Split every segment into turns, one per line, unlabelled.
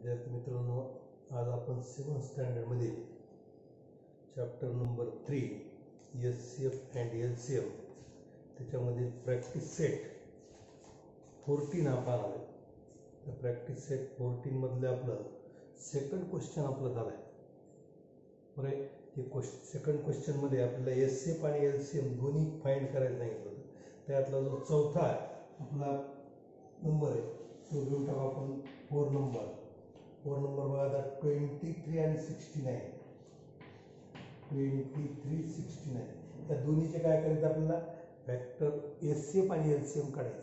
विद्यार्थी मित्रांनो, आज आपण 7th स्टँडर्डमध्ये chapter number 3 SCF and LCM त्याच्यामध्ये प्रॅक्टिस सेट 14 हा पाहणार आहे. त्या प्रॅक्टिस सेट 14 मधले आपलं सेकंड क्वेश्चन आपलं झालं आहे. बरं, ते सेकंड क्वेश्चनमध्ये आपल्याला SCF आणि LCM दोन्ही फाइंड करायचं सांगितलं होतं. त्यातला जो चौथा आपला नंबर आहे तो घेऊन टाकू आपण 4 नंबर. 4 नंबर बघा आता 23 आणि 69. 23, 69 या दोन्हीचे काय करायचं आपल्याला फॅक्टर SCF आणि LCM काढायचं.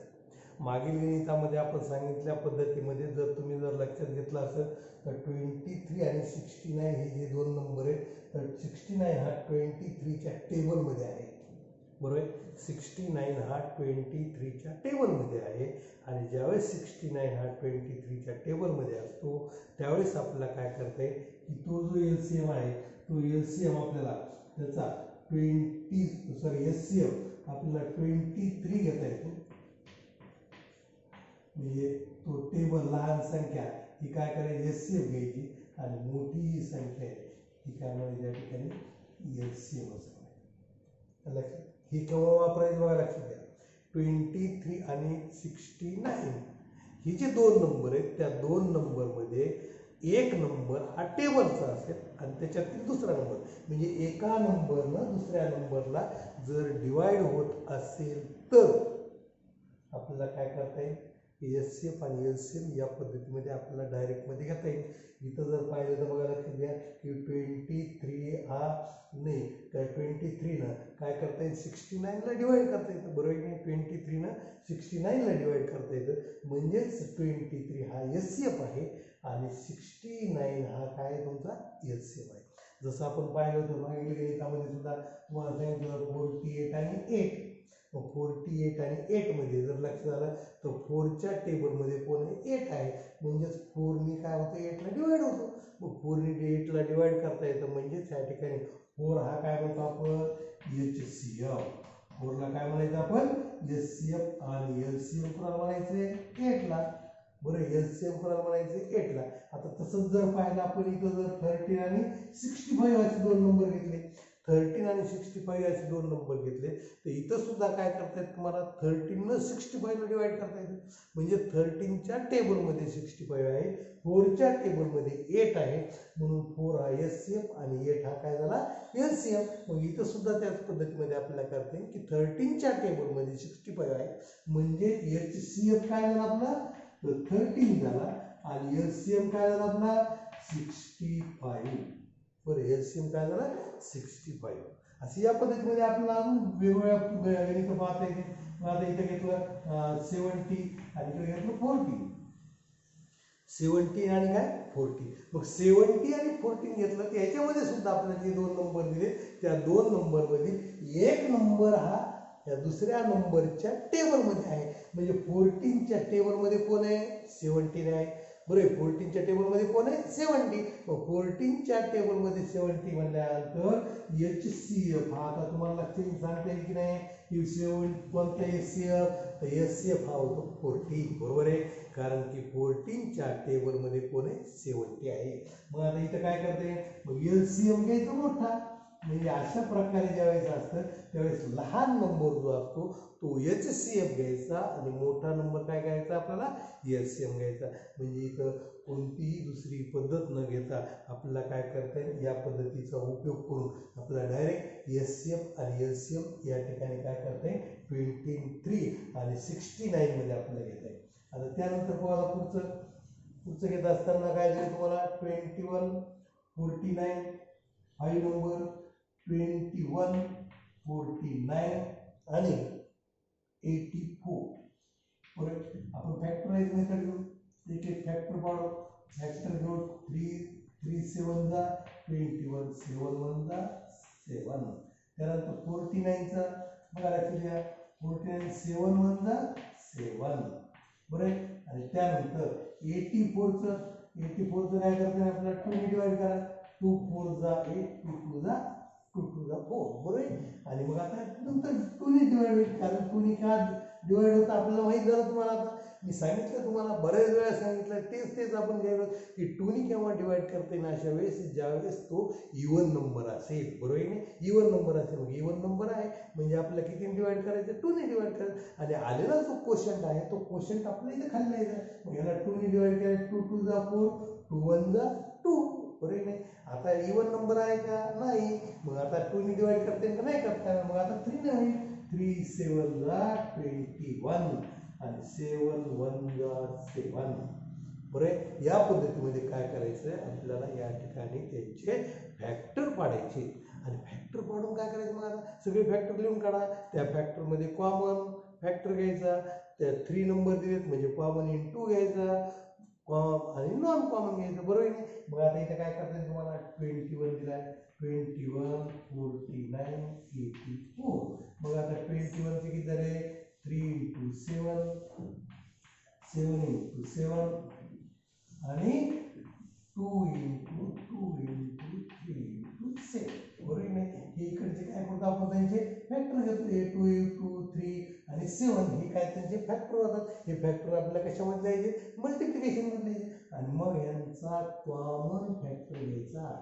मागील गणितामध्ये आपण सांगितल्या पद्धतीमध्ये जर तुम्ही लक्षात घेतलं असेल तर 23 आणि 69 हे जे दोन नंबर आहेत तर 69 हा 23च्या टेबलमध्ये आहे. बरोबर आहे, 69 हा 23च्या टेबलमध्ये आहे आणि ज्यावेळेस 69 हा 23च्या टेबलमध्ये असतो त्यावेळेस आपल्याला काय करता येईल की तो जो LCM आहे तो LCM आपल्याला त्याचा SCF आपल्याला 23 घेता येतो. म्हणजे तो टेबल लहान संख्या ही काय करायची SCF घ्यायची आणि मोठी ही संख्या आहे ही काय म्हणायची या ठिकाणी LCM असं. लक्षात ही केव्हा वापरायची बघा, लक्षात घ्या. 23 आणि 69 ही जे दोन नंबर आहेत त्या दोन नंबरमध्ये एक नंबर हा टेबलचा असेल आणि त्याच्यातील दुसरा नंबर म्हणजे एका नंबरनं दुसऱ्या नंबरला जर डिवाइड होत असेल तर आपल्याला काय करता येईल SCF आणि LCM या पद्धतीमध्ये आपल्याला डायरेक्टमध्ये घेता येईल. इथं जर पाहिलं तर बघा लक्षात घ्या की 23 हा नाही तर 23 काय करता येईल 69ला डिवाइड करता येतं. बरोबर की नाही, 23 69ला डिवाइड करता येतं म्हणजेच 23 हा SCF आहे आणि 69 हा काय तुमचा LCM आहे. जसं आपण पाहिलं होतं मागील गणितामध्ये सुद्धा तुम्हाला सांगितलं 48 आणि 8. 48 आणि 8 मध्ये जर लक्षात आलं तर 4च्या टेबलमध्ये कोण आहे 8 आहे म्हणजेच 4 काय होतं 8ला डिवाइड होतो. मग 4 8ला डिवाइड करता येतं म्हणजेच या ठिकाणी 4 हा काय म्हणतो आपण HCF. 4ला काय म्हणायचं आपण SCF आणि LCM कोणाला म्हणायचे 8ला. बरं, LCM कोणाला म्हणायचे 8ला. आता तसंच जर पाहिलं आपण इथं जर 13 आणि 65 असे दोन नंबर घेतले 13 आणि 65 असे दोन नंबर घेतले तर इथं सुद्धा काय करता येत तुम्हाला 13 65ला डिवाइड करता येतं. म्हणजे 13च्या टेबलमध्ये 65 आहे 4च्या टेबलमध्ये 8 आहे म्हणून 4 हा SCF आणि 8 हा काय झाला LCM. मग इथं सुद्धा त्याच पद्धतीमध्ये आपल्याला करता येईल की 13च्या टेबलमध्ये 65 आहे म्हणजे HCF काय झाला आपला तर 13 झाला आणि LCM काय झाला आपला 65. बरं, LCM काय झाला 65. अशी या पद्धतीमध्ये आपल्याला अजून वेगवेगळ्या गणित पाहता येते. आता इथं घेतलं 70 आणि इकडे घेतलं 40. 70 आणि काय 40. मग 70 आणि 14 घेतलं तर याच्यामध्ये सुद्धा आपल्याला जे दोन नंबर दिले त्या दोन नंबर मधील एक नंबर हा या दुसऱ्या नंबरच्या टेबलमध्ये आहे. म्हणजे 14च्या टेबलमध्ये कोण आहे 70 आहे. बरोबर, 14च्या टेबलमध्ये कोण आहे 70. मग 14च्या टेबलमध्ये 70 म्हणल्यानंतर HCF हा आता तुम्हाला लक्षात सांगता येईल की नाही की 7 कोणता SCF तर SCF हा होतो 14. बरोबर आहे, कारण की 14च्या टेबलमध्ये कोण आहे 70 आहे. मग आता इथं काय करते मग LCM घ्यायचं मोठा. म्हणजे अशा प्रकारे ज्यावेळेस असतं त्यावेळेस लहान नंबर जो असतो तो HCF घ्यायचा आणि मोठा नंबर काय घ्यायचा आपल्याला LCM घ्यायचा. म्हणजे इथं कोणतीही दुसरी पद्धत न घेता आपल्याला काय करता येईल या पद्धतीचा उपयोग करून आपल्याला डायरेक्ट SCF आणि LCM या ठिकाणी काय करता येईल 23 आणि 69 मध्ये आपल्याला घेता येईल. आता त्यानंतर तुम्हाला पुढचं घेत असताना काय झालं तुम्हाला 21, 49 5 नंबर 21, 49 आणि 84. बरोबर, आपण फॅक्टराइज मेथड घेऊ. एक एक फॅक्टर पाडू. फॅक्टर घेऊ 3 7 जा 21 7 1 जा 7. त्यानंतर 49 चा बघा लक्षात घ्या 49 7 1 जा 7. बरोबर, आणि त्यानंतर 84 चं काय करता आपल्याला 2 ने डिवाइड करा. 2 4 जा 8 2 2 जा 2 2 जा 4. बरोबर, आणि मग आता नंतर 2 ने डिवाइड कारण 2 ने का डिवाइड होतं आपल्याला माहित झालं तुम्हाला. आता मी सांगितलं तुम्हाला बऱ्याच वेळा सांगितलं, तेच आपण घ्यायला की 2 केव्हा डिवाइड करते ना, अशा वेळेस ज्यावेळेस तो इव्हन नंबर असेल, बरोबर आहे ना, इव्हन नंबर असेल. मग इव्हन नंबर आहे म्हणजे आपल्याला किती डिवाइड करायचं, 2 डिवाइड करायचं. आणि आलेला जो क्वोशंट आहे तो क्वोशंट आपल्या इथे खाली यायचा. मग याला 2 डिवाइड करायचं, 2 2 जा 4, 2 1 जा 2, बरोबर आहे. आता इव्हन नंबर आहे का, नाही. मग आता 2 डिवाइड करते का नाही करता, मग आता 3 नाही. 3 7 जा 21 आणि 7 1 जा 7, बरोबर. या पद्धतीमध्ये काय करायचं आपल्याला, या ठिकाणी त्यांचे फॅक्टर पाडायचे. आणि फॅक्टर पाडून काय करायचं, मग आता सगळे फॅक्टर लिहून काढा. त्या फॅक्टरमध्ये कॉमन फॅक्टर घ्यायचा, त्या 3 नंबर दिलेत म्हणजे कॉमन इन 2 घ्यायचा, आणि नॉन कॉमन घ्यायचं, बरोबर आहे. मग आता इथे काय करता तुम्हाला 21 दिलाय, 21 49 84. मग आता 21 चे किती झाले, 3 into 7 7 into 7 आणि 2 into 2 into 3 into 6, बरोबर आहे. हे इकडचे काय करतो आपण, त्यांचे फॅक्टर घेतो, 2 2 3 आणि 7 हे काय त्यांचे फॅक्टर होतात. हे फॅक्टर आपल्याला कशामध्ये द्यायचे, मल्टिप्लिकेशन मध्ये द्यायचे. आणि मग यांचा कॉमन फॅक्टर घ्यायचा,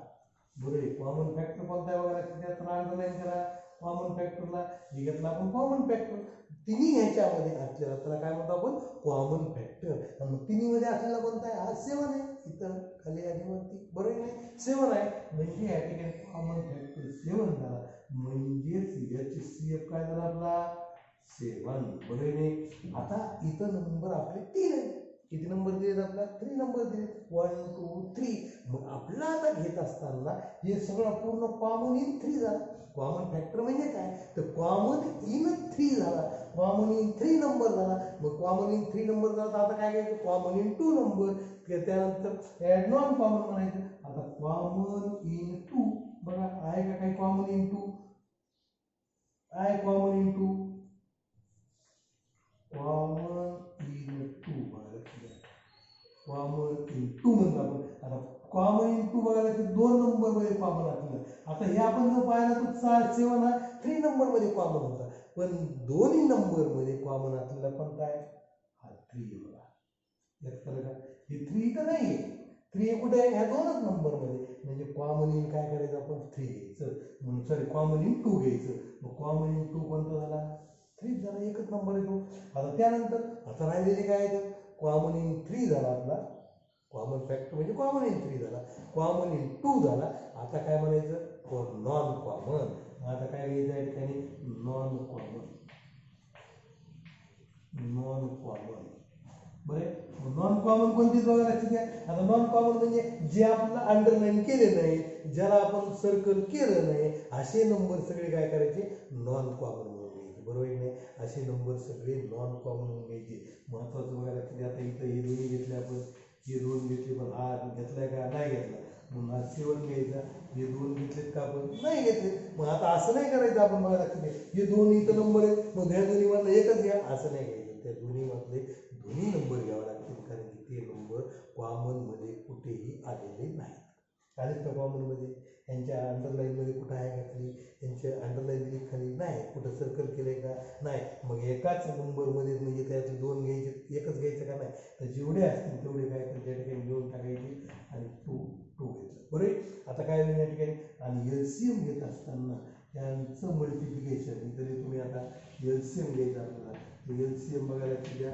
बरोबर आहे. कॉमन फॅक्टर कोणता आहे बघा, त्याला अंडरलाईन करा. कॉमन फॅक्टरला घेतला आपण कॉमन फॅक्टर, तिन्ही ह्याच्यामध्ये असलेला त्याला काय म्हणतो आपण, कॉमन फॅक्टर. आणि मग तिन्हीमध्ये असलेला कोणता आहे, हा 7 आहे, इथं खाली यादीवरती, बरोबर आहे, 7 आहे. म्हणजे या ठिकाणी कॉमन फॅक्टर 7 झाला, म्हणजेच HCF काय झाला आपला, 7, बरोबर आहे. आता इथं नंबर आपले 3 आहे. किती नंबर दिलेत आपला, 3 नंबर दिलेत, 1 2 3. मग आपला आता घेत असताना हे सगळं पूर्ण कॉमन इन 3 झाला. कॉमन फॅक्टर म्हणजे काय, तर कॉमन इन 3 झाला, कॉमन इन 3 नंबर झाला. मग कॉमन इन 3 नंबर झाला तर आता काय घ्यायचं, कॉमन इन 2 नंबर, त्यानंतर नॉन कॉमन म्हणायचं. आता कॉमन इन 2 बघा आहे का काही, कॉमन इन 2 आहे, कॉमन इन 2, कॉमन इन 2 बघा, कॉमन इन 2 म्हणतो आपण. आता कॉमन इन 2 बघायला 2 नंबर मध्ये कॉमन असलं. आता हे आपण जर पाहिलं तर 7 हा 3 नंबर मध्ये कॉमन होता, पण दोन्ही नंबर मध्ये कॉमन असलेला कोणता आहे, हा 3 बघा. लक्षात का, हे 3 तर नाहीये, 3 कुठे आहे, ह्या 2च नंबर मध्ये. म्हणजे कॉमन इन काय करायचं आपण, 3 घ्यायचं, म्हणून सॉरी कॉमन इन 2 घ्यायचं. मग कॉमन इन 2 कोणता झाला, 3 झाला, एकच नंबर येतो. आता त्यानंतर आता राहिलेले काय आहेत, कॉमन इन 3 झाला आपला, कॉमन फॅक्टर म्हणजे कॉमन इन 3 झाला, कॉमन इन 2 झाला. आता काय म्हणायचं, नॉन कॉमन. आता काय घ्यायचं या ठिकाणी, नॉन कॉमन, नॉन कॉमन, बरे. नॉन कॉमन कोणतीच बघा, लक्षात घ्या. आता नॉन कॉमन म्हणजे जे आपल्याला अंडरलाईन केले नाही, ज्याला आपण सर्कल केलं नाही, असे नंबर सगळे काय करायचे, नॉन कॉमन म्हणून घ्यायचे, बरोबर आहे. असे नंबर सगळे नॉन कॉमन म्हणून घ्यायचे. महत्वाचं बघा, लक्षात घ्या. आता इथं हे दोन्ही घेतले आपण, हे 2 घेतले, पण हा घेतलाय का, नाही घेतला. मग हा 7 घ्यायचा, हे 2 घेतलेत का आपण, नाही घेतले. मग आता असं नाही करायचं आपण, बघा लक्षात घ्या. हे 2 इथं नंबर आहेत, मग ह्या दोन्ही मधलं एकच घ्या, असं नाही घ्यायचं. त्या दोन्ही मधले दोन्ही नंबर घ्यावे लागतील, कारण की ते नंबर कॉमन मध्ये कुठेही आलेले नाहीत. आलेत का कॉमन मध्ये, यांच्या अंडरलाईन मध्ये कुठं आहे का खाली, यांच्या अंडरलाईन दिली खाली नाही, कुठं सर्कल केलंय का नाही. मग एकाच नंबर मध्ये म्हणजे त्यातले 2 घ्यायचे, एकच घ्यायचं का नाही, तर जेवढे असतील तेवढे काय करायचे त्या ठिकाणी घेऊन टाकायचे आणि 2 2 घ्यायचं, बरोबर. आता काय होईल या ठिकाणी, आणि LCM घेत असताना त्यांचं मल्टिप्लिकेशन इथे तुम्ही आता LCM घ्यायचं आपल्याला. LCM बघायला की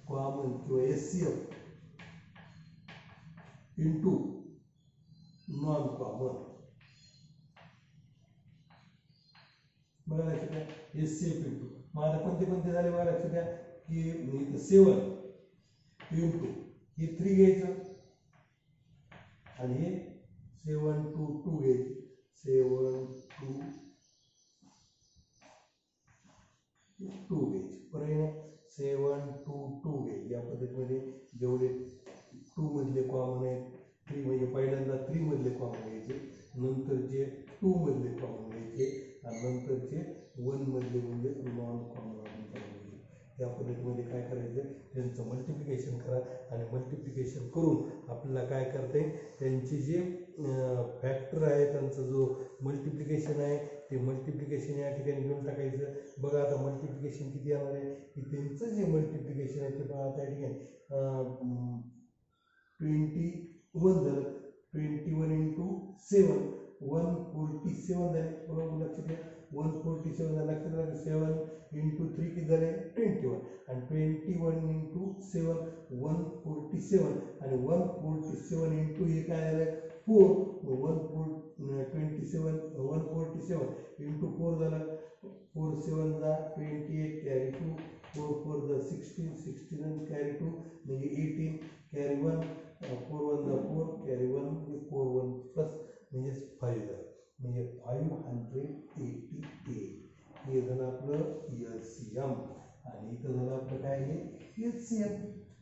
कॉमन किंवा SCM इंटू नॉन कॉमन, बघा लक्षात द्या, SCF इंटू. मग आता कोणते कोणते झाले बघा लक्षात द्या, की इथं 7 इंटू हे 3 घ्यायचं आणि हे 7 2 2 घ्यायचे, 7 2 2 घ्यायचे, बरोबर. 7 2 2 घ्यायचे. या पद्धतीमध्ये जेवढे 2 मधले कॉमन आहेत, 3 म्हणजे पहिल्यांदा 3 मधले कॉमन घ्यायचे, नंतरचे 2 मधले कॉमन घ्यायचे, आणि नंतरचे 1 मधले म्हणजे नॉन कॉमन घ्यायचे. या पद्धतीमध्ये काय करायचं, त्यांचं मल्टिप्लिकेशन करा आणि मल्टिप्लिकेशन करून आपल्याला काय करता येईल, त्यांचे जे फॅक्टर आहे त्यांचा जो मल्टिप्लिकेशन आहे ते मल्टिप्लिकेशन या ठिकाणी घेऊन टाकायचं. बघा आता मल्टिप्लिकेशन किती येणार आहे की त्यांचं जे मल्टिप्लिकेशन आहे ते बघा आता या ठिकाणी 21 झालं, 21 इंटू 7 147 झाले. बरोबर लक्षात घ्या, 147 झालं, लक्षात घ्या. 7 इंटू 3 किती झाले 21 आणि 21 इंटू 7 147 आणि 147 इंटू हे काय झालं 4 147 इंटू 4 झालं 4 7 जा 28 कॅरी 2 4 4 जा 16 16 कॅरी 2 म्हणजे 18 कॅरी 1 4 1 जा 4 कॅरी 1 4 1 प्लस म्हणजे 5 झालं म्हणजे 588. हे झालं आपलं LCM आणि इथं झालं आपलं काय आहे HCM.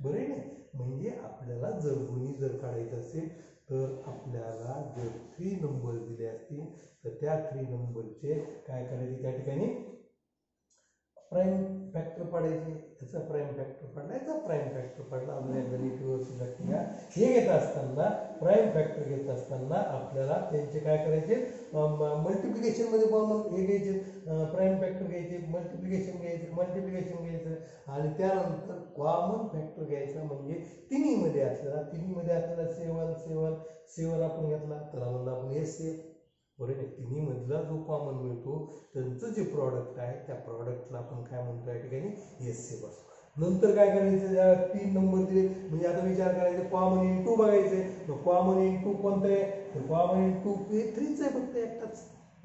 बरं आहे ना. म्हणजे आपल्याला जर दोन्ही जर काढायचं असेल तर आपल्याला जर 3 नंबर दिले असतील तर त्या 3 नंबरचे काय करायचे, त्या ठिकाणी प्राईम फॅक्टर पाडायचे. याचा प्राईम फॅक्टर पडला, याचा प्राईम फॅक्टर पडला. अजून एकदा नीट व्यवस्थित लक्ष द्या. हे घेत असताना प्राईम फॅक्टर घेत असताना आपल्याला त्यांचे काय करायचे, मल्टिप्लिकेशन मध्ये कॉमन हे घ्यायचे, प्राईम फॅक्टर घ्यायचे, मल्टिप्लिकेशन घ्यायचं आणि त्यानंतर कॉमन फॅक्टर घ्यायचा. म्हणजे तिन्हीमध्ये असलेला 7 7 7 आपण घेतला तर म्हणलं आपण HCM. बरोबर. तिन्ही मधला जो कॉमन मिळतो त्यांचं जे प्रॉडक्ट आहे त्या प्रॉडक्टला आपण काय म्हणतो या ठिकाणी HCM असतो. नंतर काय करायचं, ज्या 3 नंबर दिले म्हणजे आता विचार करायचा कॉमन इंटू बघायचे. कॉमन इंटू कोणतं आहे, तर कॉमन इंटू 3च आहे, फक्त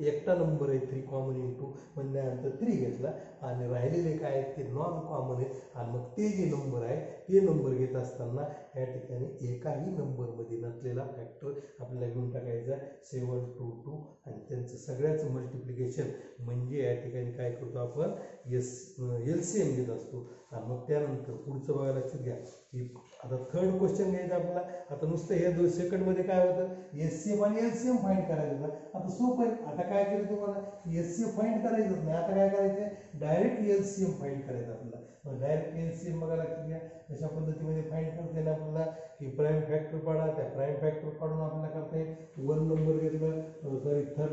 एकटा नंबर आहे 3. कॉमन इंटू म्हणल्यानंतर 3 घेतला आणि राहिलेले काय आहेत ते नॉन कॉमन आहे. आणि मग ते जे नंबर आहे ते नंबर घेत असताना या ठिकाणी एकाही नंबरमध्ये नसलेला फॅक्टर आपल्याला घेऊन टाकायचा 7 2 2 आणि त्यांचं सगळ्याचं मल्टिप्लिकेशन म्हणजे या ठिकाणी काय करतो आपण LCM घेत असतो. आणि मग त्यानंतर पुढचं बघायला लक्षात घ्या की आता थर्ड क्वेश्चन घ्यायचा आपल्याला. आता नुसतं हे 2 सेकंडमध्ये काय होतं, HCM आणि LCM फाइंड करायचं होतं. आता सोपं आहे. आता काय केलं तुम्हाला, HCM फाइंड करायचंच नाही. आता काय करायचं, डायरेक्ट LCM फाइंड करायचं आपल्याला. मग डायरेक्ट LCM बघा लक्षात घ्या कशा पद्धतीमध्ये फाइंड करता येईल आपल्याला की प्राईम फॅक्टर पाडा, त्या प्राईम फॅक्टर पाडून आपल्याला करता येईल. 1 नंबर घेतलं, सॉरी थर्ड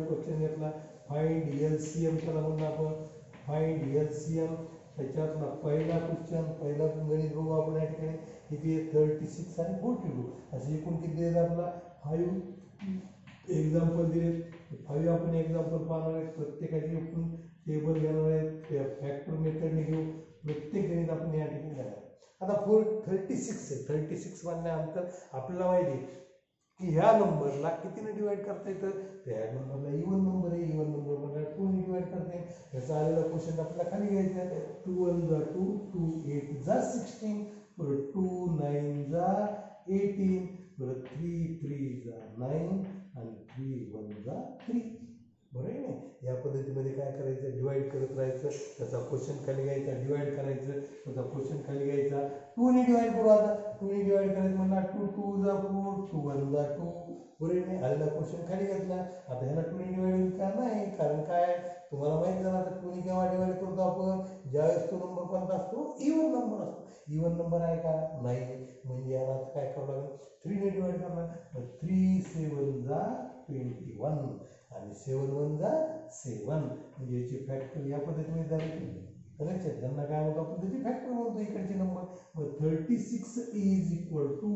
क्वेश्चन घेतला, फाइंड LCM त्याला म्हणलं आपण, फाइंड LCM. त्याच्यातला पहिला क्वेश्चन, पहिला गणित बघू आपण या ठिकाणी किती आहे 36 आणि 42 असे एकूण किती दिले आपला 5 एक्झाम्पल दिले. 5 आपण एक्झाम्पल पाहणार आहेत. प्रत्येकाची एकूण टेबल घेणार आहेत, फॅक्टर मेथडने घेऊ. प्रत्येक गणित आपण या ठिकाणी घेणार. आता 36 आहे. 36 म्हणल्यानंतर आपल्याला माहिती आहे की ह्या नंबरला कितीने डिवाइड करता येतं, त्या नंबरला इवन नंबर आहे, इवन नंबर मला 2 ने डिवाइड करता येईल. याचा आलेला क्वेश्चन आपल्याला खाली घ्यायचा आहे. 2 1 जा 2, 2 8 जा 16, 2 9 जा 18, 3 3 जा 9 आणि 3 1 जा 3. बरोबर आहे ना. या पद्धतीमध्ये काय करायचं, डिवाइड करत राहायचं. त्याचा क्वेश्चन खाली घ्यायचा, डिवाइड करायचं, त्याचा क्वेश्चन खाली घ्यायचा. 2 ने डिवाइड करू. आता 2 ने डिवाइड करायचं म्हणला 2 2 जा 4, 2 1 जा 2. बरोबर आहे. आलेला क्वेश्चन खाली घेतला. आता ह्याला 2 ने डिवाइड होईल का, नाही. कारण काय तुम्हाला माहिती झालं, आता 2 ने केव्हा डिवाइड करतो आपण, ज्यावेळेस तो नंबर कोणता असतो, इवन नंबर असतो. इवन नंबर आहे का, नाही. म्हणजे याला काय करावं लागेल, 3 ने डिवाइड करणार. 3 7 जा 21 आणि 7 1 जा 7 म्हणजे याची फॅक्टर या पद्धतीने झाली. लक्षात त्यांना काय होतं, आपण त्याची फॅक्टर म्हणतो इकडचे नंबर. मग 36 is equal to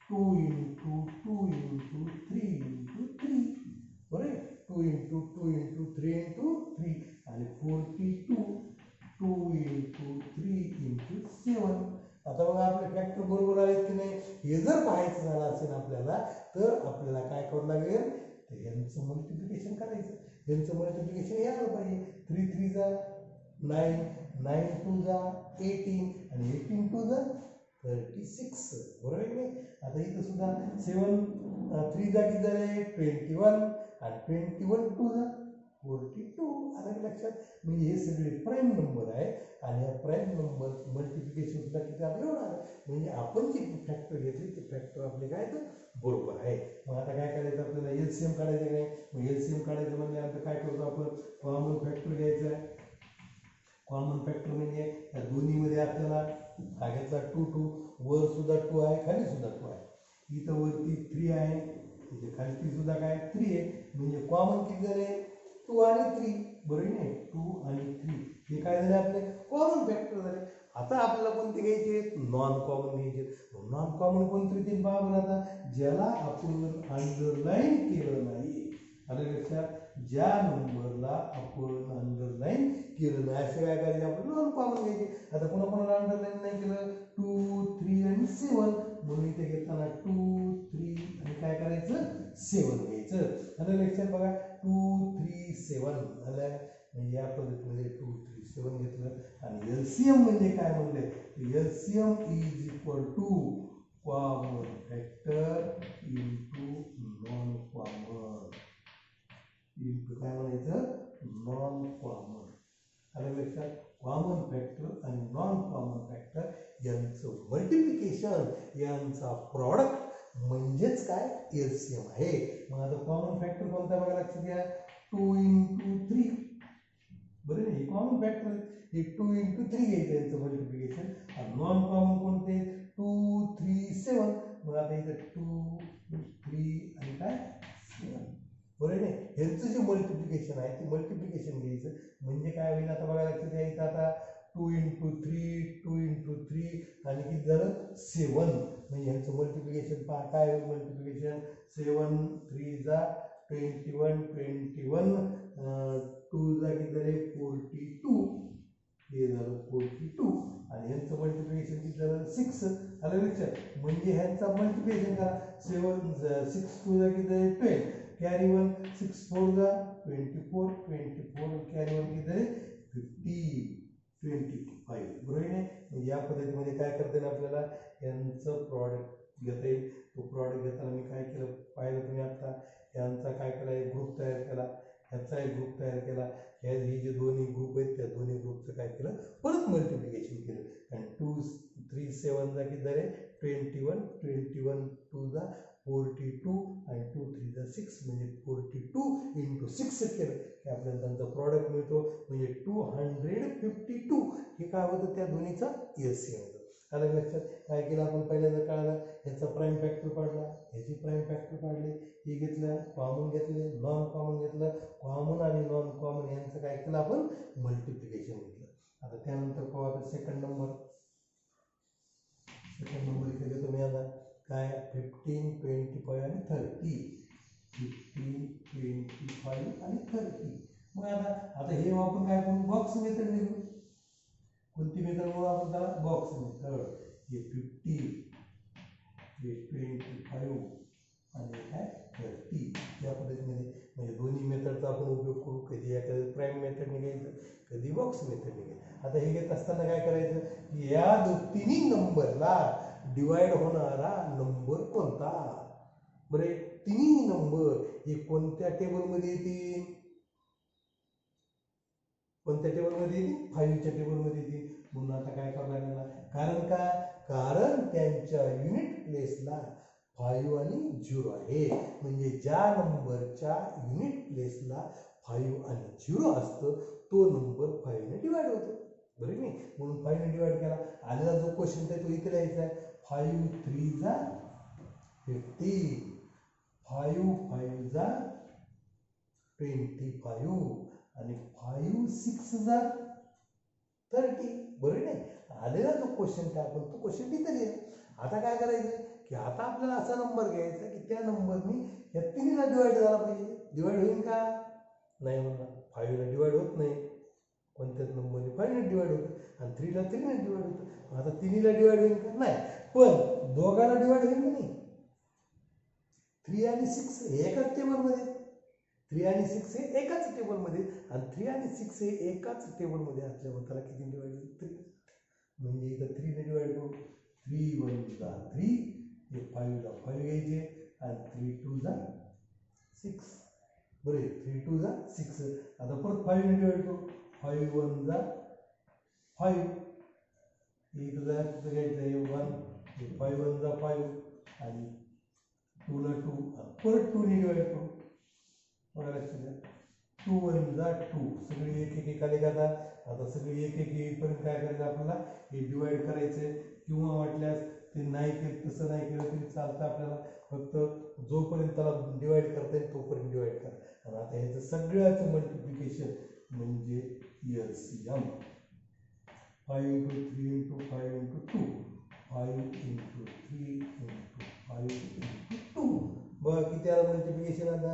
2 into 2 into 3 into 3. बरोबर. 2 इंटू 2 इंटू 3 इंटू 3 आणि 42 2 इंटू 3 इंटू 7. आता बघा आपले फॅक्टर बरोबर आहेत की नाही. हे जर पाहायचं झालं असेल आपल्याला तर आपल्याला काय करावं लागेल, तर यांचं मल्टिप्लिकेशन करायचं. यांचं मल्टिप्लिकेशन यायला पाहिजे. 3 3 जा 9, 9 2 जा 18 आणि 18 2 जा 36. बरोबर आहे की. आता इथं सुद्धा 7 3 जा किती झाले 21 आणि 21 2 जा 42. आता लक्षात. म्हणजे हे सगळे प्राईम नंबर आहे आणि या प्राईम नंबर मल्टिप्लिकेशन सुद्धा किती आपल्याला होणार आहे. म्हणजे आपण जे फॅक्टर घेतले ते फॅक्टर आपले काय तर बरोबर आहे. मग आता काय करायचं आपल्याला, LCM काढायचं नाही. मग LCM काढायचं म्हणल्यानंतर काय करतो आपण, कॉमन फॅक्टर घ्यायचा आहे. कॉमन फॅक्टर म्हणजे या दोन्हीमध्ये आपल्याला हा घेतला 2 2, वर सुद्धा 2 आहे, खाली सुद्धा 2 आहे. इथं वरती 3 आहे, इथे खालती सुद्धा काय 3 आहे. म्हणजे कॉमन किती झाले 2 आणि 3, बरोबर नाही 2 आणि 3 हे काय झाले आपले कॉमन फॅक्टर झाले. आता आपल्याला कोणते घ्यायचे नॉन कॉमन घ्यायचे. नॉन कॉमन कोणते ते पहा बरं आता, ज्याला आपण अंडरलाईन केलं नाही. आलं लक्षात, ज्या नंबरला आपण अंडरलाईन केलं नाही असे काय करायचे आपण नॉन कॉमन घ्यायचे. आता पुन्हा कोणाला अंडरलाईन नाही केलं 2 3 आणि 7 म्हणून इथे घेताना 2 3 आणि काय करायचं 7 घ्यायचं. आलं लक्षात बघा 2 3 7 आलं. म्हणजे या पद्धतीमध्ये 2 3 7 घेतलं. आणि एलसीएम म्हणजे काय म्हणले, LCM is equal to common factor into non common into काय म्हणायचं नॉन कॉमन. आलं लक्षात, कॉमन फॅक्टर आणि नॉन कॉमन फॅक्टर यांचं मल्टिप्लिकेशन यांचा प्रॉडक्ट म्हणजेच काय एलसीएम आहे. मग आता कॉमन फॅक्टर कोणता बघा लक्षात घ्या 2 into 3 बरोबर हे कॉमन फॅक्टर हे 2 into 3 घ्यायचं यांचं मल्टिप्लिकेशन. आणि नॉन कॉमन कोणते 2 3 7. मग आता इथं 2 3 आणि काय 7 बरोबर आहे. ह्यांचं जे मल्टिप्लिकेशन आहे ते मल्टिप्लिकेशन घ्यायचं. म्हणजे काय होईल आता बघा लक्षात घ्यायचं आता 2 into 3 2 into 3 आणि किती झालं 7. म्हणजे ह्यांचं मल्टिप्लिकेशन पहा काय होईल मल्टिप्लिकेशन 7 3 जा 21 21 2 जा किती झाले 42 हे झालं 42 आणि ह्यांचं मल्टिप्लिकेशन किती झालं 6. आलं लक्षात, म्हणजे ह्यांचा मल्टिप्लिकेशन करा 7 6 2 जा किती झाले 12 कॅरी 1 6 4 जा 24 24 कॅरी 1 किती झाले 50 25 बरोबर आहे. म्हणजे या पद्धतीमध्ये काय करता येईल आपल्याला यांचं प्रॉडक्ट घेता येईल. तो प्रॉडक्ट घेताना मी काय केलं पाहिलं तुम्ही आता, यांचा काय केला एक ग्रुप तयार केला, ह्याचा एक ग्रुप तयार केला. हे जे दोन्ही ग्रुप आहेत त्या दोन्ही ग्रुपचं काय केलं परत मल्टिप्लिकेशन केलं. आणि 2 3 7 जा किती झाले 21 21 2 जा 42 आणि 2 3 जा 6 म्हणजे 42 into 6 केलं की आपल्याला त्यांचा प्रॉडक्ट मिळतो. म्हणजे 252 हे काय होतं त्या दोन्हीचा एलसीएम होतं. आलं लक्षात, काय केलं आपण पहिल्यांदा कळालं ह्याचा प्राईम फॅक्टर काढला, ह्याची प्राईम फॅक्टर काढले, हे घेतलं कॉमन घेतले नॉन कॉमन घेतलं, कॉमन आणि नॉन कॉमन यांचं काय केलं आपण मल्टिप्लिकेशन घेतलं. आता त्यानंतर पाहू सेकंड नंबर इथे घेतो मी आता काय 15 25 आणि 30 15 25 आणि 30. मग आता हे वापरून काय आपण बॉक्स मेथड निघू. कोणती मेथड म्हणून आपण त्याला बॉक्स मेथड. हे 50 हे 25 आणि काय 30 या पद्धतीमध्ये म्हणजे दोन्ही मेथडचा आपण उपयोग करू. कधी एखादं प्राईम मेथड निघायचं कधी बॉक्स मेथड निघायचं. आता हे घेत असताना काय करायचं की या तिन्ही नंबरला डिवाइड होणारा नंबर कोणता. बरे तिन्ही नंबर हे कोणत्या टेबलमध्ये येतील कोणत्या टेबलमध्ये येतील 5 च्या टेबलमध्ये येतील. म्हणून आता काय करावं लागेल कारण का कारण त्यांच्या युनिट प्लेसला 5 आणि 0 आहे. म्हणजे ज्या नंबरच्या युनिट प्लेसला 5 आणि 0 असतं तो नंबर 5 ने डिवाइड होतो बरोबर नाही. म्हणून 5 ने डिवाइड केला. आलेला जो क्वेश्चन आहे तो इथे लिहायचा आहे 5 3 जा 15 5 5 जा 25 आणि 5 6 जा 30 बरोबर नाही. आलेला जो क्वेश्चन काय आपण तो क्वेश्चन तिथे लिहा. आता काय करायचं की आता आपल्याला असा नंबर घ्यायचा की त्या नंबरनी या तिन्हीला डिवाइड झाला पाहिजे. डिवाइड होईल का नाही म्हणणार 5 ला डिवाइड होत नाही. कोणत्याच नंबरने 5 ने डिवाइड होतं आणि 3 ला 3 ने डिवाइड होतं. आता तिन्हीला डिवाइड होईल का नाही. पण दोघांना डिवाइड होईल की नाही. 3 आणि 6 हे एकाच टेबलमध्ये 3 आणि 6 हे एकाच टेबलमध्ये आणि 3 आणि 6 हे एकाच टेबलमध्ये असल्यामुळे त्याला किती डिवाइड होईल 3. म्हणजे इथं 3 ने डिवाइड करू 3 1 जा 3 हे 5 ला 5 घ्यायचे आणि 3 2 जा 6 बरे 3 2 जा 6. आता परत 5 ने डिवाइड करू 5 1 जा 5 इथं जा तिथं घ्यायचं आहे 1 5 1 जा 5 आणि 2 ला 2 परत 2 ने डिवाइड करू. बघा लक्षात द्या 2 1 जा 2 सगळी एक एक आले का आता सगळी एक एक येईपर्यंत काय करायचं आपल्याला हे डिवाइड करायचं किंवा वाटल्यास ते नाही केलं तसं नाही केलं तरी चालतं आपल्याला फक्त जोपर्यंत त्याला डिवाइड करता येईल तोपर्यंत डिवाइड करा आणि आता ह्याचं सगळ्याचं मल्टिप्लिकेशन म्हणजे LCM 5 into 3 into 5 into 2 5 into 3 into 5 into 2 बघा किती आलं मल्टिप्लिकेशन आता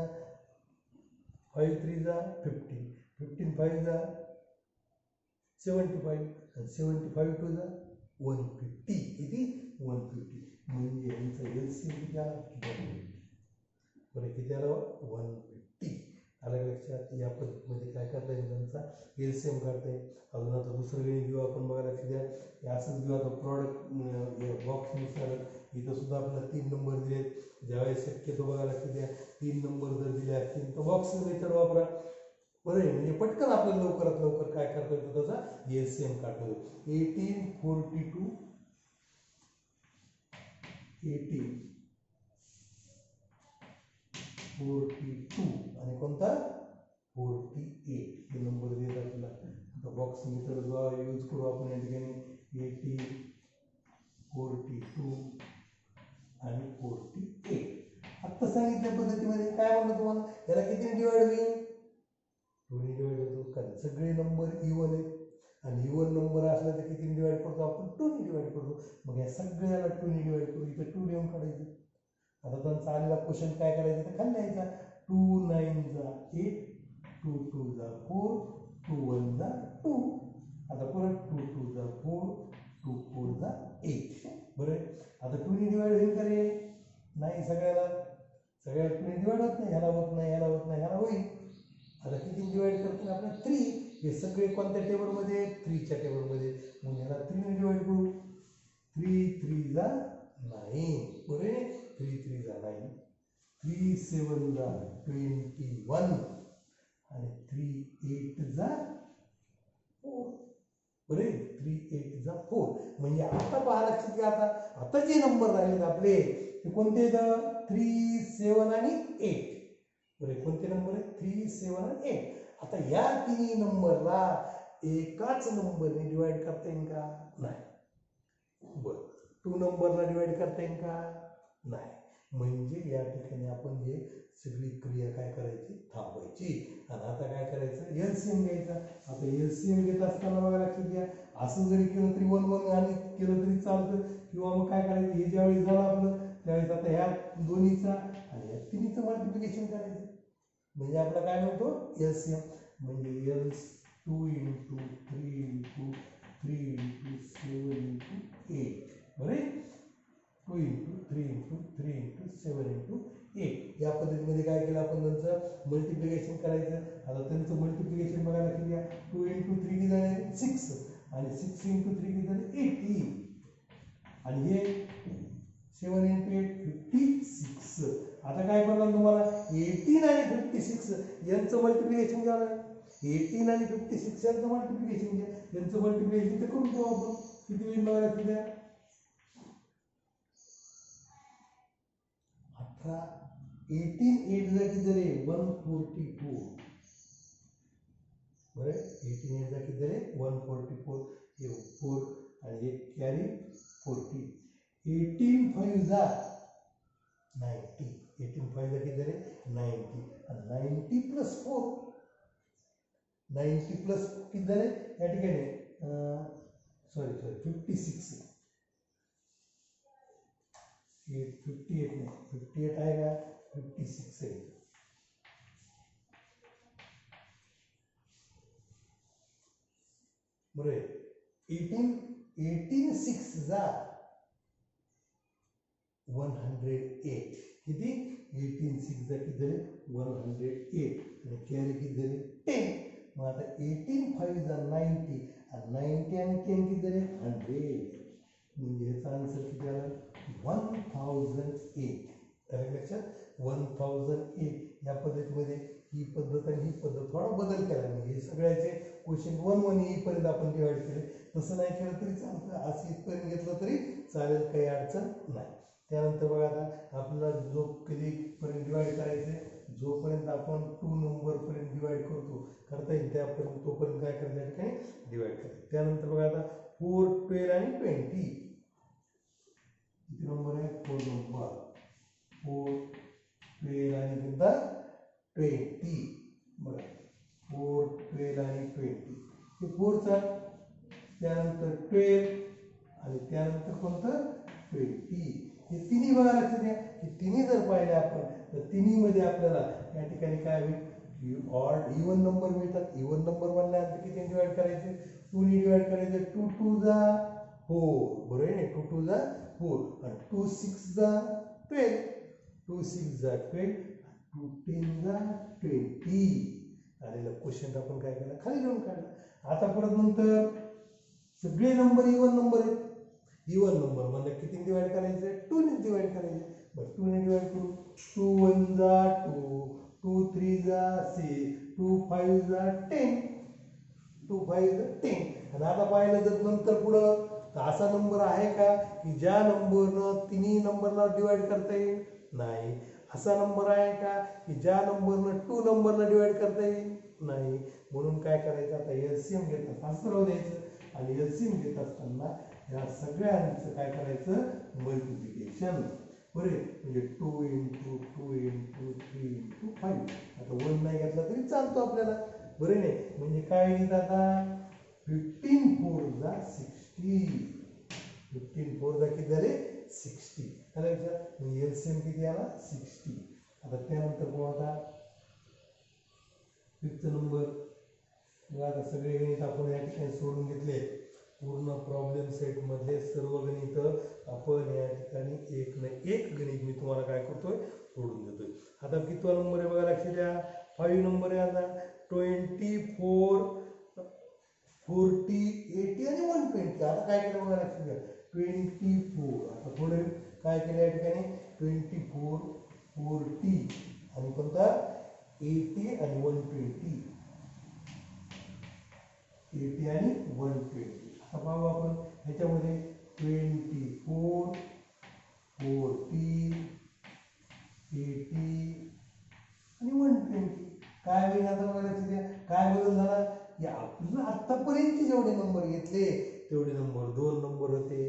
5 3 जा 15 15 5 जा 75 आणि 75 2 जा 150 किती 150 म्हणजे यांचं LCM किती आला बरं किती आलं 150 आलं लक्षात या पद्धतीमध्ये काय करता येईल त्यांचा LCM काढता येईल अजून आता दुसरं गणित घेऊ आपण बघा लक्ष द्या हे असंच घेऊ आता प्रॉडक्ट बॉक्सनुसार इथं सुद्धा आपल्याला 3 नंबर दिलेत ज्यावेळेस शक्यतो बघा लक्ष द्या 3 नंबर जर दिले असतील तर बॉक्स मेथड वापरा बरं आहे म्हणजे पटकन आपल्याला लवकरात लवकर काय करता येतो त्याचा LCM काढता येतो 1842 आणि कोणता 48 हे नंबर देत आपल्याला आता बॉक्स मेथड जो यूज करू आपण या ठिकाणी 18 42 आणि 48 आता सांगितल्या पद्धतीमध्ये काय म्हणलं तुम्हाला याला किती डिवाइड होईल 2 ने डिवाइड होतो कारण सगळे नंबर इवन आहेत आणि इवन नंबर असला तर किती डिवाइड करतो आपण 2 ने डिवाइड करतो मग या सगळ्याला 2 ने डिवाइड करू इथे 2 लिहून काढायचं आता त्यांचा आलेला क्वेश्चन काय करायचं तर खाली लिहायचा 2 9 जा 8 2 2 जा 4 2 1 जा 2 आता परत 2 2 जा 4 2 4 जा 8 बरं आता 2 ने डिवाइड होईल का रे नाही सगळ्याला 2 ने डिवाइड होत नाही ह्याला होत नाही ह्याला होत नाही ह्याला होईल आता किती डिवाइड करतो आपण 3 हे सगळे कोणत्या टेबलमध्ये 3 च्या टेबलमध्ये मग ह्याला 3 ने डिवाइड करू 3 3 जा 9 बरोबर 3 3 जा 9 3 7 जा 21 आणि 3 8 जा 4 बरे 3 8 जा 4 म्हणजे आता पहा लक्षात घ्या आता जे नंबर राहिलेत आपले ते कोणते आहेत 3 7 आणि 8 बरे कोणते नंबर आहेत 3 7 आणि 8 आता या तिन्ही नंबरला एकाच नंबरने डिवाइड करता येईल का नाही बर 2 नंबरला डिवाइड करता येईल का नाही म्हणजे या ठिकाणी आपण हे सगळी क्रिया काय करायची थांबवायची आणि आता काय करायचं LCM घ्यायचा आता LCM घेत असताना बघा लक्षात घ्या असं जरी केलं तरी 1 1 आणि केलं तरी चालतं किंवा मग काय करायचं हे ज्यावेळी झालं आपलं त्यावेळेस आता ह्या दोन्हीचा आणि या तिन्हीचं मल्टिप्लिकेशन करायचं म्हणजे आपला काय म्हणतो LCM म्हणजे L2 into 3 into 3 into 7 into 8 बरे 2 into 3 into 3 into 7 into 8 या पद्धतीमध्ये काय केलं आपण त्यांचं मल्टिप्लिकेशन करायचं आता त्यांचं मल्टिप्लिकेशन बघायला किती 2 into 3 किती झाले 6 आणि 6 into 3 किती झाले 18 आणि हे 7 into 8 56 आता काय करणार तुम्हाला 18 आणि 56 यांचं मल्टिप्लिकेशन घ्यावं 18 आणि 56 यांचं मल्टिप्लिकेशन घ्या यांचं मल्टिप्लिकेशन तर करून पाहू आपण किती होईल बघा किती 18 8 जा किती झाले 144 बरं 18 8 जा किती झाले 144 हे 4 आणि एक कॅरी 40 18 5 जा 90 18 5 जा किती झाले 90 आणि 90 प्लस 4 90 प्लस किती झाले या ठिकाणी सॉरी 56 58 नाही 58 आहे का 56 आहे बरोबर 18 6 जा 108 किती 18 6 जा किती झाले 108 आणि कॅरी किती झाले 10 मग आता 18 5 जा 90 आणि 90 आणि 10 किती झाले 100 म्हणजे याचा आन्सर किती आला 1008 तर लक्षात 1008 या पद्धतीमध्ये ही पद्धत आणि ही पद्धत थोडा बदल केला म्हणजे हे सगळ्याचे क्वेश्चन 1 1 येईपर्यंत आपण डिवाइड केले तसं नाही केलं तरी चालतं असं इथपर्यंत घेतलं तरी चालेल काही अडचण नाही त्यानंतर बघा आता आपल्याला जो कधीपर्यंत डिवाइड करायचे जोपर्यंत पर्यंत आपण 2 नंबर पर्यंत डिवाइड करता येईल त्यापर्यंत तोपर्यंत काय करायचं या ठिकाणी डिवाइड करायचं. त्यानंतर बघा आता 4, 12 आणि 20 किती नंबर आहे 4 नंबर 4, 12 आणि सुद्धा 20 बघा 4, 12 आणि 20 हे 4चा त्यानंतर 12 आणि त्यानंतर कोणतं 20 हे तिन्ही बघा लक्षात घ्या हे तिन्ही जर पाहिले आपण तर तिन्ही मध्ये आपल्याला या ठिकाणी काय होईल ऑड इवन नंबर मिळतात. इवन नंबर म्हणल्यानंतर किती डिवाइड करायचे 2 ने डिवाइड करायचे 2 2 जा 4 बरोबर आहे 2 2 जा 4 आणि 2 6 जा 12 2 6 जा 12 2 10 जा 20 आलेला क्वेश्चन आपण काय केला खाली लिहून काढला. आता परत नंतर सगळे नंबर इवन नंबर आहेत. इवन नंबर म्हणजे किती डिवाइड करायचे 2 ने डिवाइड करायचे. बरं 2 ने डिवाइड करू 2 1 जा 2 2 3 जा 6 2 5 जा 10 2 5 जा 10 आणि आता पाहिलं जर नंतर पुढं तर असा नंबर आहे का की ज्या नंबरनं तिन्ही नंबरला डिवाइड करता येईल नाही. असा नंबर आहे का की ज्या नंबरनं 2 नंबरला डिवाइड करता येईल नाही. म्हणून काय करायचं आता एलसीएम घेत असताना सरळ द्यायचं आणि एलसीएम घेत असताना या सगळ्यांचं काय करायचं मल्टिप्लिकेशन बरे म्हणजे 2 into 2 into 3 into 5 आता 1 नाही घेतला तरी चालतो आपल्याला बरे नाही. म्हणजे काय घेत आता 15 4 जा 60 15 4 जा किती झाले 60 म्हणजे एलसीएम किती आला 60. आता त्यानंतर बघू आता 5th नंबर बघा आता सगळे गणित आपण या ठिकाणी सोडून घेतले. पूर्ण प्रॉब्लेम सेट मधले सर्व गणित आपण या ठिकाणी एक ना एक गणित मी तुम्हाला काय करतोय सोडून देतोय. आता कितवा नंबर आहे बघा लक्ष द्या 5 नंबर आहे आता 24 40 80 आणि 120. आता काय केलं बघा लक्ष द्या 24 आता पुढे काय केलं या ठिकाणी 24 40 आणि कोणता 80 आणि 120 80 आणि 120. आता पाहू आपण ह्याच्यामध्ये 24 40 80 आणि 120 काय होईल आता बघा लक्ष द्या काय बदल झाला की आपण आतापर्यंत जेवढे नंबर घेतले तेवढे नंबर 2 नंबर होते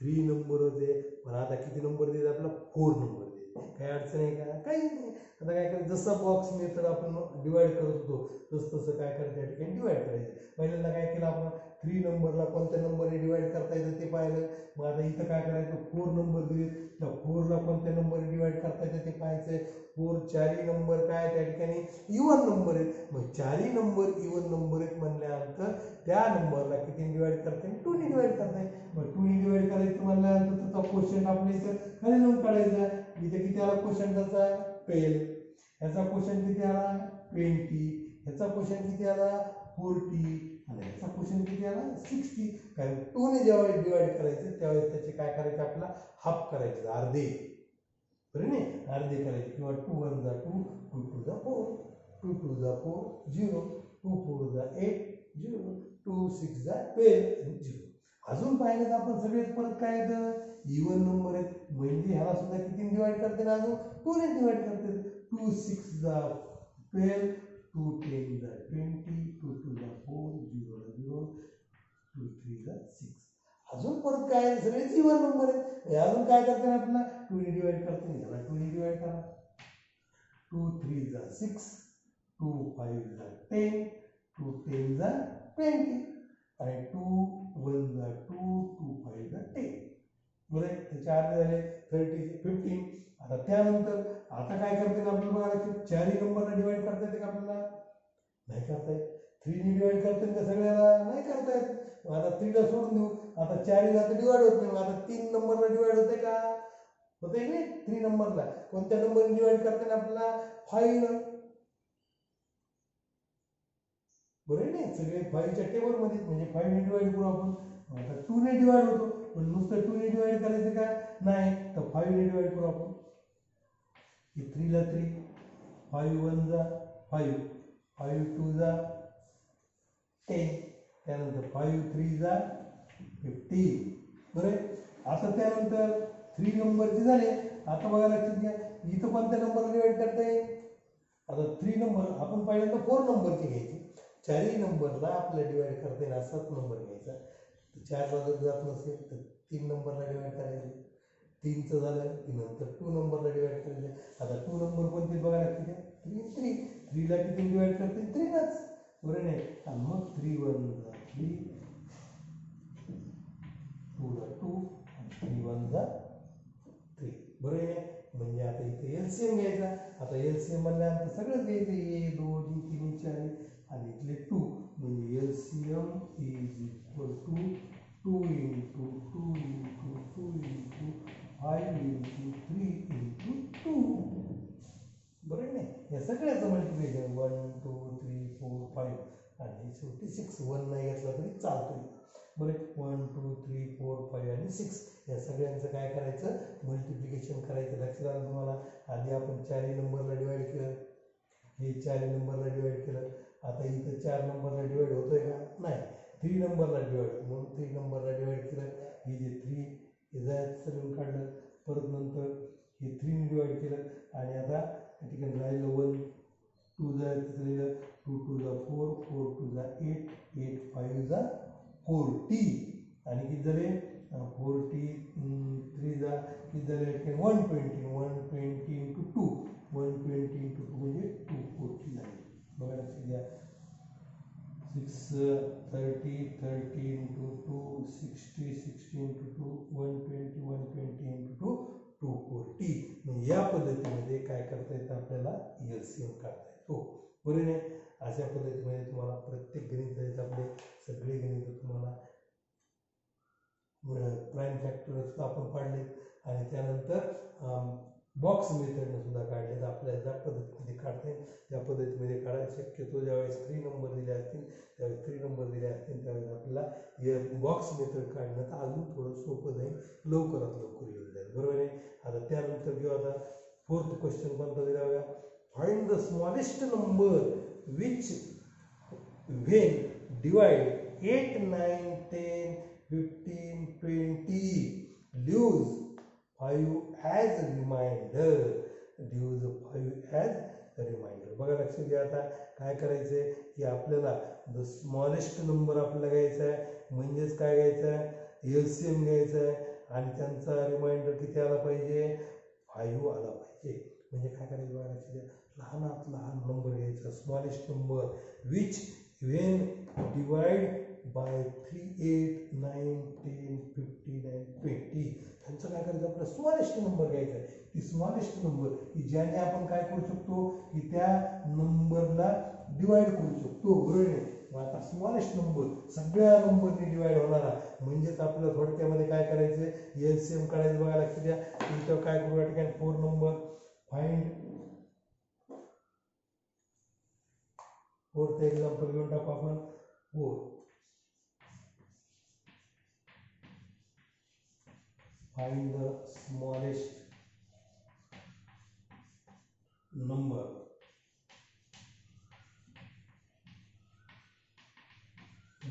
3 नंबर होते पण आता किती नंबर देत आपला 4 नंबर देत. काही अडचण आहे का काही नाही. आता काय करायचं जसं बॉक्स मेथड आपण डिवाइड करत होतो तसं काय करायचं या ठिकाणी डिवाइड करायचं. पहिल्यांदा काय केलं आपण 3 नंबरला कोणत्या नंबरने डिवाइड करता येतं ते पाहिलं. मग आता इथं काय करायचं 4 नंबर दिले त्या 4ला कोणत्या नंबरने डिवाइड करता येतं ते पाहायचंय. 4 चारही नंबर काय त्या ठिकाणी इवन नंबर आहेत. मग चारही नंबर इवन नंबर आहेत म्हणल्यानंतर त्या नंबरला किती डिवाइड करता येईल 2 ने डिवाइड करता येईल. मग 2 ने डिवाइड करायचं म्हणल्यानंतर त्याचा क्वेश्चन आपल्या इथं खाली लिहून काढायचा. इथे किती आला क्वेश्चन त्याचा 12 ह्याचा क्वेश्चन किती आला 20 ह्याचा क्वेश्चन किती आला 40 आणि ह्याचा क्वेश्चन किती आला 60. कारण 2 ने जेव्हा डिवाइड करायचं त्यावेळेस त्याचे काय करायचे आपला हाफ करायचे अर्धे बरोबर नाही अर्धे करायचे किंवा 2 1 जा 2 2 2 जा 4 2 2 जा 4 0 2 4 जा 8 0 2 6 जा 12 आणि 0. अजून पाहिलं तर आपण सगळेच परत काय येतं इवन नंबर आहेत म्हणजे ह्याला सुद्धा किती डिवाइड करते ना अजून 2 ने डिवाइड करते 2 6 जा 12 2 10 जा 20 2 2 जा 4 0 जा 0 2 3 जा 6. अजून परत काय सगळे इवन नंबर आहेत अजून काय करते ना आपल्याला 2 ने डिवाइड करते ह्याला 2 ने डिवाइड करा 2 3 जा 6 2 5 जा 10 2 10 जा 20 आणि 2 1 जा 2 2 5 जा 10 बरोबर त्याचे अर्धे झाले 30 15. आता त्यानंतर आता काय करते ना आपल्याला बघा चारही नंबरला डिवाइड करता येते का आपल्याला नाही करता येत. 3 ने डिवाइड करता येते सगळ्याला नाही करता येत. आता 3 ला सोडून देऊ आता 4 आता डिवाइड होत नाही. आता 3 नंबरला डिवाइड होते का होते की नाही 3 नंबरला कोणत्या नंबरने डिवाइड करते ना आपल्याला 5 बरोबर नाही सगळे 5 च्या टेबल मध्ये म्हणजे 5 ने डिवाइड करू आपण. आता 2 ने डिवाइड होतो पण नुसतं 2 ने डिवाइड करायचं का नाही तर 5 ने डिवाइड करू आपण. 3 ला 3 5 1 जा 5 5 2 जा 10 त्यानंतर 5 3 जा 15 बरोबर. आता त्यानंतर 3 नंबरचे झाले. आता बघा लक्षात घ्या इथं कोणत्या नंबरला डिवाइड करता येईल आता 3 नंबर आपण पहिल्यांदा 4 नंबरची घ्यायची. 4ही नंबरला आपल्याला डिवाइड करता येईल असाच नंबर घ्यायचा. 4ला जर जात नसेल तर 3 नंबरला डिवाइड करायचे. 3चं झालं की नंतर 2 नंबरला डिवाइड करायचं. आता 2 नंबर कोणते बघा लागते 3 3ला किती डिवाइड करते 3नाच, बरोबर नाही. आणि मग 3 1 जा 3, 2 ला 2 आणि 3 1 जा 3, बरोबर आहे. म्हणजे आता इथे एलसीएम घ्यायचा. आता एलसीएम म्हणल्यानंतर सगळंच घ्यायचं 1 2 3 4 आणि इथले 2 म्हणजे LCM is equal to 2 into 2 into 2 into 5 into 3 into 2, बरोबर नाही. या सगळ्याचं मल्टिप्लिकेशन 1 2 3 4 5 आणि शेवटी 6. 1 नाही घेतला तरी चालतोय, बरोबर. 1 2 3 4 5 आणि 6 या सगळ्यांचं काय करायचं मल्टिप्लिकेशन करायचं. लक्षात आलं तुम्हाला. आधी आपण 4ही नंबरला डिवाइड केलं, हे 4ही नंबरला डिवाइड केलं. आता इथं 4 नंबरला डिवाइड होतोय का नाही, 3 नंबरला डिवाइड, म्हणून 3 नंबरला डिवाइड केलं. हे जे 3 हे जायचं सगळं काढलं, परत नंतर हे 3 डिवाइड केलं आणि आता या ठिकाणी राहिलं 1 2 जायचं राहिलं 2 2 जा 4 4 2 जा 8 8 5 जा 40 आणि किती झाले 40 3 जा किती झाले 120 120 into 2 120 into 2 म्हणजे 240 झाले. बघा लक्षात घ्या. 6 30 30 into 2 60 60 into 2 120 120 into 2 240. म्हणजे या पद्धतीमध्ये काय करता येतं आपल्याला एलसीएम काढता येतो, बरोबर आहे. अशा पद्धतीमध्ये तुम्हाला प्रत्येक गणित द्यायचं. आपले सगळे गणित तुम्हाला प्राईम फॅक्टर्स आपण काढले आणि त्यानंतर बॉक्स मेथडने सुद्धा काढले. आपल्याला ज्या पद्धतीमध्ये काढता येईल त्या पद्धतीमध्ये काढायला शक्यतो. ज्यावेळेस 3 नंबर दिले असतील त्यावेळेस 3 नंबर दिले असतील त्यावेळेस आपल्याला बॉक्स मेथड काढणं तर अजून थोडं सोपं जाईल, लवकरात लवकर येऊन जाईल, बरोबर आहे. आता त्यानंतर घेऊ आता 4th क्वेश्चन कोणता दिला बघा. Find the smallest number which when divide 8 9 10 15 20 leaves 5 as a reminder, leaves 5 as a reminder. बघा लक्षात घ्या. आता काय करायचंय की आपल्याला द स्मॉलेस्ट नंबर आपल्याला घ्यायचा आहे, म्हणजेच काय घ्यायचं आहे एलसीएम घ्यायचं आहे आणि त्यांचा रिमाइंडर किती आला पाहिजे 5 आला पाहिजे. म्हणजे काय करायचं बघा लक्षात घ्या. लहानात लहान नंबर घ्यायचा smallest number which when divide by 3 8 9 10 15 and 20. त्यांचं काय करायचं आपल्याला स्मॉलेस्ट नंबर घ्यायचा आहे. ती स्मॉलेस्ट नंबर की ज्याने आपण काय करू शकतो की त्या नंबरला डिवाइड करू शकतो, बरोबर आहे. आता स्मॉलेस्ट नंबर सगळ्या नंबरने डिवाइड होणारा म्हणजेच आपल्याला थोडक्यामध्ये काय करायचं एलसीएम काढायचं. बघा लक्षात द्या. इथं काय करू या ठिकाणी 4 नंबर फाइंड 4th एक्झाम्पल घेऊन टाकू आपण 4. Find the smallest number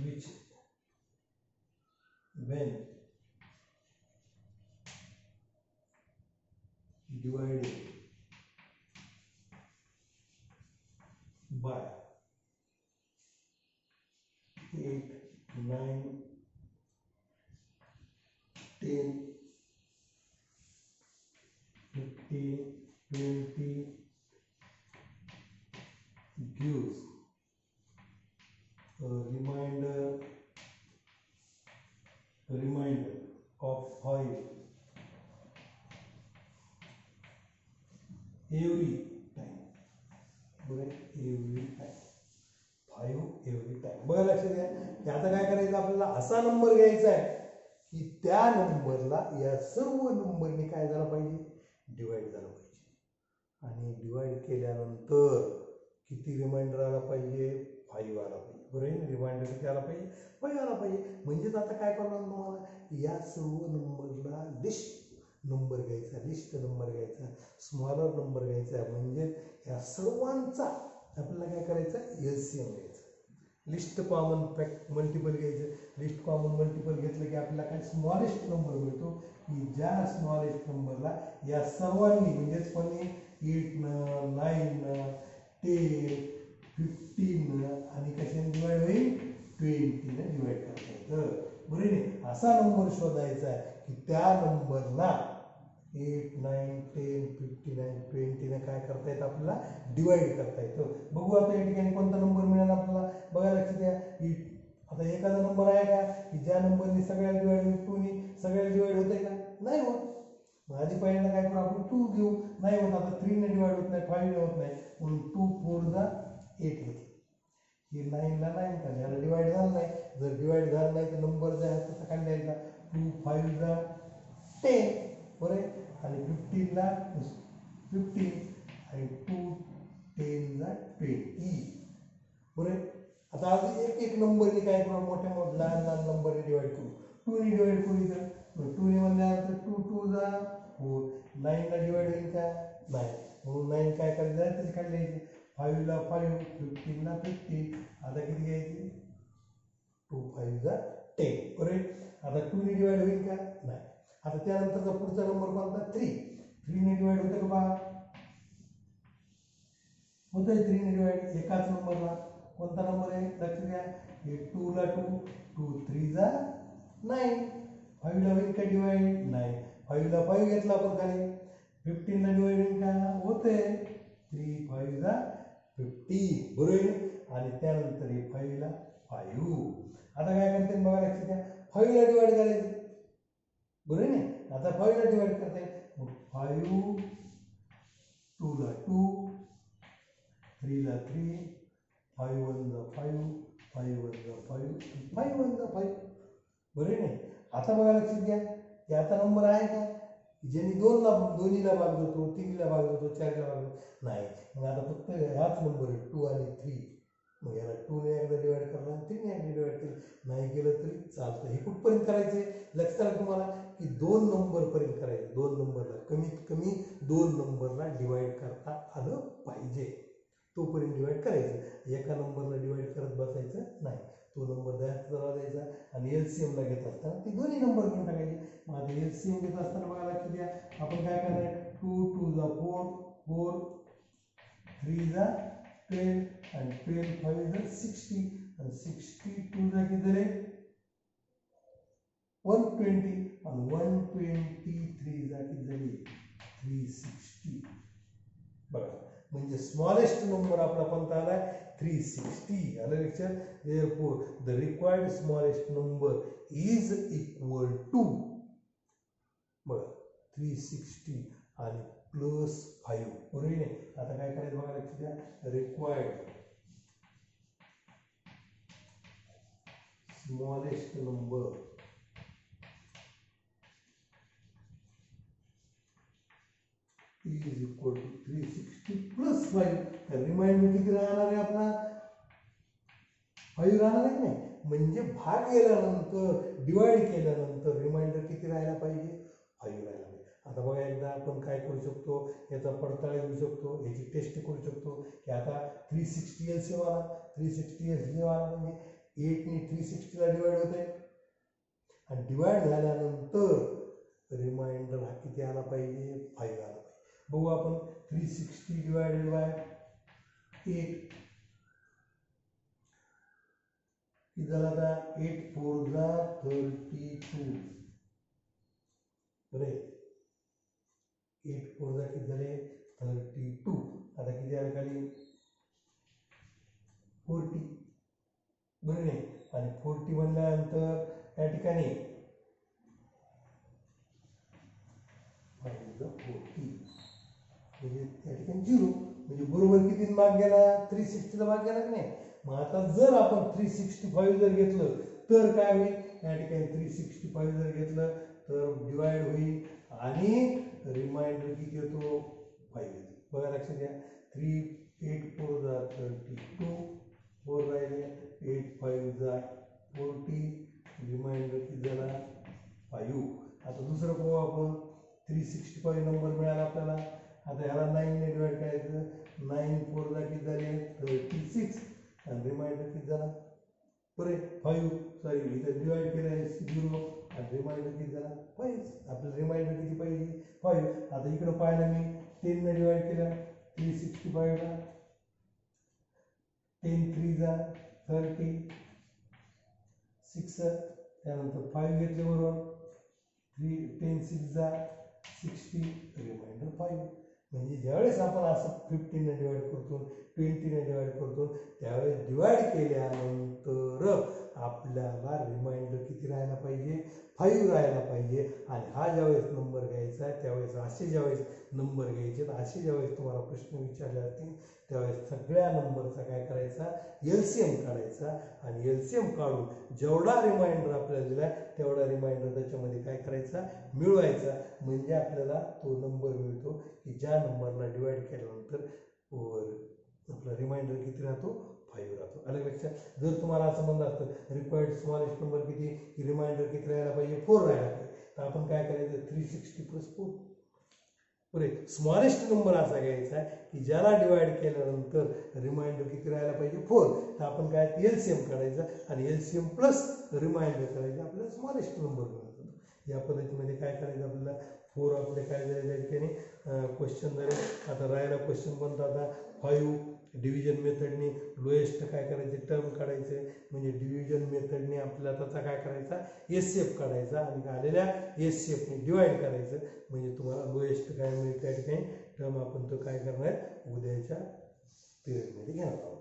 which when divided by 8 9 10 15 20 gives a reminder of 5 every time. every time 5 every time. बघा लक्षात घ्या. आता काय करायचं आपल्याला असा नंबर घ्यायचा आहे की त्या नंबरला या सर्व नंबरने काय झाला पाहिजे डिवाइड झाला पाहिजे आणि डिवाइड केल्यानंतर किती रिमाइंडर आला पाहिजे 5 आला पाहिजे, बरोबर. रिमाइंडर किती आला पाहिजे 5 आला पाहिजे. म्हणजेच आता काय करणार तुम्हाला या सर्व नंबरला लिस्ट नंबर घ्यायचा, लिस्ट नंबर घ्यायचा, स्मॉलर नंबर घ्यायचा. म्हणजे या सर्वांचा आपल्याला काय करायचं एलसीएम घ्यायचं. लिस्ट कॉमन फॅक्ट मल्टिपल घ्यायचं. लिस्ट कॉमन मल्टिपल घेतलं की आपल्याला काय स्मॉलेस्ट नंबर मिळतो की ज्या स्मॉलेस्ट नंबरला या सर्वांनी म्हणजेच कोणी 8 9 10 15 आणि कशाने डिवाइड होईल 20 ने डिवाइड करता येतं बरोबर नाही असा नंबर शोधायचा आहे की त्या नंबरला 8 9 10 59 20 ने काय करता येतं आपल्याला डिवाइड करता येतं बघू आता या ठिकाणी कोणता नंबर मिळाला आपल्याला बघा लक्षात द्या की आता एखादा नंबर आहे का की ज्या नंबरने सगळ्या डिवाइड होईल 2 ने सगळ्या डिवाइड होते का नाही होत आधी पहिल्यांदा काय करू आपण 2 घेऊ नाही होत आता 3 ने डिवाइड होत नाही 5 ने होत नाही म्हणून 2 4 जा 8 होते हे 9 ला 9 का याला डिवाइड झालं नाही जर डिवाइड झालं नाही तर नंबर जो आहे तसा काढायचा 2 5 जा 10 बरोबर आणि 15 ला 15 आणि 2 10 जा 20 बरोबर आता आज एक एक नंबरने काय करू मोठ्या मोठ्या लहान लहान नंबरने डिवाइड करू 2 ने डिवाइड करू इथं 2 ने म्हणल्यानंतर 2 2 जा 4 9 ला डिवाइड होईल का नाही म्हणून 9 काय करायचं त्याची काढली द्यायची 5 ला 5 15 ला 15 आता किती घ्यायची 2 5 जा 10 बरोबर आता 2 ने डिवाइड होईल का नाही आता त्यानंतरचा पुढचा नंबर कोणता 3 ने डिवाइड होतं का बा होतंय 3 ने डिवाइड एकाच नंबरला कोणता नंबर आहे लक्ष द्या हे 2 ला 2 2 3 जा 9 5 ला होईल का डिवाइड नाही 5 ला 5 घेतला आपण खाली 15 ला डिवाइड होईल का होते 3 5 जा 50 बरोबर आणि त्यानंतर हे 5 ला 5 आता काय करते बघा लक्ष द्या 5 ला डिवाइड करायचं बरोबर नाही आता 5 ला डिवाइड करते मग 5 2 ला 2 3 ला 3 5 1 जा 5 5 1 जा 5 5 1 जा 5 बरोबर नाही आता बघा लक्षात घ्या की आता नंबर आहे का ज्यांनी दोन्हीला भाग देतो 3 ला भाग देतो 4 ला भाग देतो नाही मग आता फक्त हाच नंबर आहे 2 आणि 3 मग याला 2 ने एकदा डिवाइड करला 3 ने एकदा डिवाइड केलं नाही केलं तरी चालतं हे कुठपर्यंत करायचे लक्षात आलं तुम्हाला की 2 नंबर पर्यंत करायचं 2 नंबरला कमीत कमी 2 नंबरला डिवाइड करता आलं पाहिजे तोपर्यंत डिवाइड करायचं एका नंबरला डिवाइड करत बसायचं नाही तो नंबर द्यायचा आणि एलसीएम ला घेत असताना ते दोन्ही नंबर घेऊन टाकायचे मग आता एलसीएम घेत असताना बघा लक्ष द्या आपण काय करणार 2 2 जा 4 4 3 जा 12 आणि 12 5 जा 60 आणि 62 जा किती झाले 120 आणि 123 जा किती झाली 360 बघा म्हणजे स्मॉलेस्ट नंबर आपला कोणता आलाय 360 आलं लक्षात therefore the required smallest number is equal to बघा 360 आणि प्लस 5 बरोबर नाही आता काय करायचं बघा लक्षात द्या required smallest number is equal to 360 plus 5 reminder किती राहणार आहे आपला 5 राहणार आहे नाही म्हणजे भाग केल्यानंतर डिवाइड केल्यानंतर रिमाइंडर किती राहायला पाहिजे 5 राहायला पाहिजे आता बघा एकदा आपण काय करू शकतो याचा पडताळा देऊ शकतो याची टेस्ट करू शकतो की आता 360 एलसीएम आला 360 एलसीएम आला म्हणजे 8 ने 360 ला डिवाइड होते आणि डिवाइड झाल्यानंतर रिमाइंडर हा किती आला पाहिजे 5 आला पाहिजे बघू आपण 360 डिवाइडेड बाय 8 किती झाला आता 8 4 जा 32 बरे 8 4 जा किती झाले 32 आता किती आले खाली 40 बरे नाही आणि 40 बनल्यानंतर त्या ठिकाणी 40 म्हणजे त्या ठिकाणी 0 म्हणजे बरोबर किती भाग गेला 360 चा भाग गेला की नाही मग आता जर आपण 365 जर घेतलं तर काय होईल या ठिकाणी 365 जर घेतलं तर डिवाइड होईल आणि रिमाइंडर किती येतो 5 येतो बघा लक्षात घ्या 3 8 4 जा 32 4 राहिले 8 5 जा 40 रिमाइंडर किती झाला 5 आता दुसरं पाहू आपण 365 नंबर मिळाला आपल्याला आता ह्याला 9 ने डिवाइड करायचं 9 4 ला किती झाले 36 आणि रिमाइंडर किती झाला बरे 5 सॉरी इथे डिवाइड केलं आहे 0 आणि रिमाइंडर किती झाला 5 आपल्याला रिमाइंडर किती पाहिजे 5 आता इकडे पाहिलं मी 10 ने डिवाइड केलं 365 ला 10 3 जा 30 6 त्यानंतर 5 घेतले बरोबर 10 6 जा 60 रिमाइंडर 5 म्हणजे ज्यावेळेस आपण असं 15 ने डिवाइड करतो 20 ने डिवाइड करतो त्यावेळेस डिवाइड केल्यानंतर आपल्याला रिमाइंडर किती राहायला पाहिजे 5 राहायला पाहिजे आणि हा ज्यावेळेस नंबर घ्यायचा आहे त्यावेळेस असे ज्यावेळेस नंबर घ्यायचे असे ज्यावेळेस तुम्हाला प्रश्न विचारले जातील त्यावेळेस सगळ्या नंबरचा काय करायचा एलसीएम काढायचा आणि एलसीएम काढून जेवढा रिमाइंडर आपल्याला दिला तेवढा रिमाइंडर त्याच्यामध्ये काय करायचा मिळवायचा म्हणजे आपल्याला तो नंबर मिळतो की ज्या नंबरला डिवाइड केल्यानंतर आपला रिमाइंडर किती राहतो 5 राहतो. अलग लक्षात जर तुम्हाला असं म्हणलं असतं रिक्वायर्ड स्मॉलेस्ट नंबर किती की रिमाइंडर किती राहायला पाहिजे 4 राहायला पाहिजे तर आपण काय करायचं 360 + 4 पुरे स्मॉलेस्ट नंबर असा घ्यायचा की ज्याला डिवाइड केल्यानंतर रिमाइंडर किती राहायला पाहिजे 4 तर आपण काय एलसीएम काढायचा आणि एलसीएम प्लस रिमाइंडर करायचं आपल्याला स्मॉलेस्ट नंबर मिळतो. या पद्धतीमध्ये काय करायचं आपल्याला 4 आपले काय झाले त्या ठिकाणी क्वेश्चन झाले. आता राहायला क्वेश्चन बनतो आता 5 डिव्हिजन मेथडने लोएस्ट काय करायचे टर्म काढायचे म्हणजे डिव्हिजन मेथडने आपल्याला त्याचा काय करायचा एससीएफ काढायचा आणि आलेल्या एससीएफने डिवाइड करायचं म्हणजे तुम्हाला लोएस्ट काय मिळेल त्या ठिकाणी टर्म आपण तो काय करणार उद्याच्या पिरियडमध्ये घेणार आहोत.